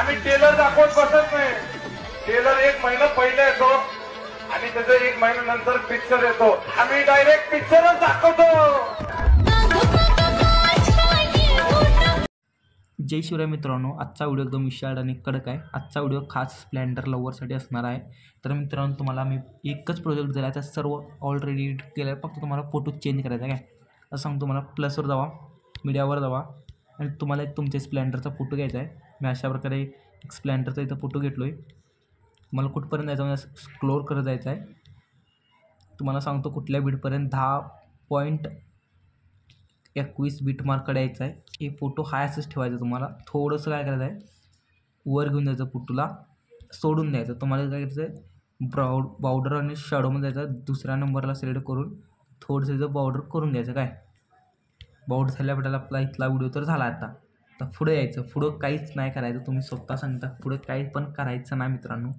आम्ही टेलर दाखवत बसत नाही. टेलर 1 महिना पहिले येतो आणि त्याचं 1 महिन्यानंतर पिक्चर येतो. आम्ही डायरेक्ट पिक्चरच दाखवतो. जय शिवराय मित्रांनो, आजचा व्हिडिओ एकदम विशाल आणि कडक आहे. आजचा व्हिडिओ खास स्प्लेंडर लव्हरसाठी असणार आहे. तर मित्रांनो, तुम्हाला मी एकच प्रोजेक्ट दिला आहे, त्या सर्व ऑलरेडी एडिट केलं आहे. फक्त तुम्हाला फोटो चेंज करायचा आहे. काय असं सांगतो, तुम्हाला प्लसवर जावा, मीडियावर जावा आणि तुम्हाला एक तुमच्या स्प्लेंडरचा फोटो घ्यायचा आहे. मी अशा प्रकारे एक स्प्लेंडरचा इथं फोटो घेतलो आहे. तुम्हाला कुठपर्यंत जायचं म्हणजे स्क्रोल करत जायचं आहे. तुम्हाला सांगतो कुठल्या बीटपर्यंत 10.21 बीट मार्ककडे यायचं आहे. हे फोटो हाय असंच ठेवायचं. तुम्हाला थोडंसं काय करायचं आहे, वर घेऊन जायचं, फोटोला सोडून द्यायचं. तुम्हाला काय करायचं आहे, बाउडर आणि शॅडोमध्ये जायचं. दुसऱ्या नंबरला सिलेक्ट करून थोडंसं बाउडर करून घ्यायचं. काय बाउडर झाल्याबद्दल आपला इथला व्हिडिओ तर झाला. आता पुढे यायचं. पुढं काहीच नाही करायचं, तुम्ही स्वतः सांगता. पुढं काही पण करायचं नाही मित्रांनो.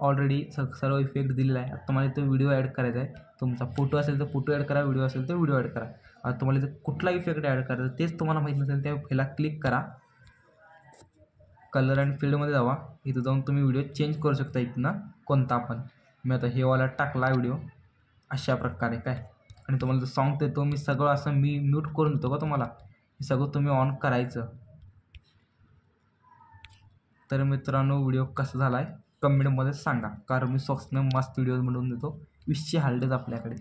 ऑलरेडी सर्व इफेक्ट दिलेला आहे. आता तुम्हाला इथं व्हिडिओ ॲड करायचा आहे. तुमचा फोटो असेल तर फोटो ॲड करा, व्हिडिओ असेल तर व्हिडिओ ॲड करा. आता तुम्हाला इथं कुठला इफेक्ट ॲड करायचा तेच तुम्हाला माहीत नसेल, त्या ह्याला क्लिक करा. कलर अँड फील्डमध्ये जावा. इथं जाऊन तुम्ही व्हिडिओ चेंज करू शकता. इथनं कोणता पण. मी आता हे वाला टाकला व्हिडिओ अशा प्रकारे. काय आणि तुम्हाला जो सॉन्ग देतो मी, सगळं असं मी म्यूट करून देतो का तुम्हाला. हे सगळं तुम्ही ऑन करायचं. तर मित्रांनो, व्हिडिओ कसा झाला आहे कमेंटमध्ये सांगा, कारण मी स्वप्न मस्त व्हिडिओ बनवून देतो. 20 हलडेज आपल्याकडे.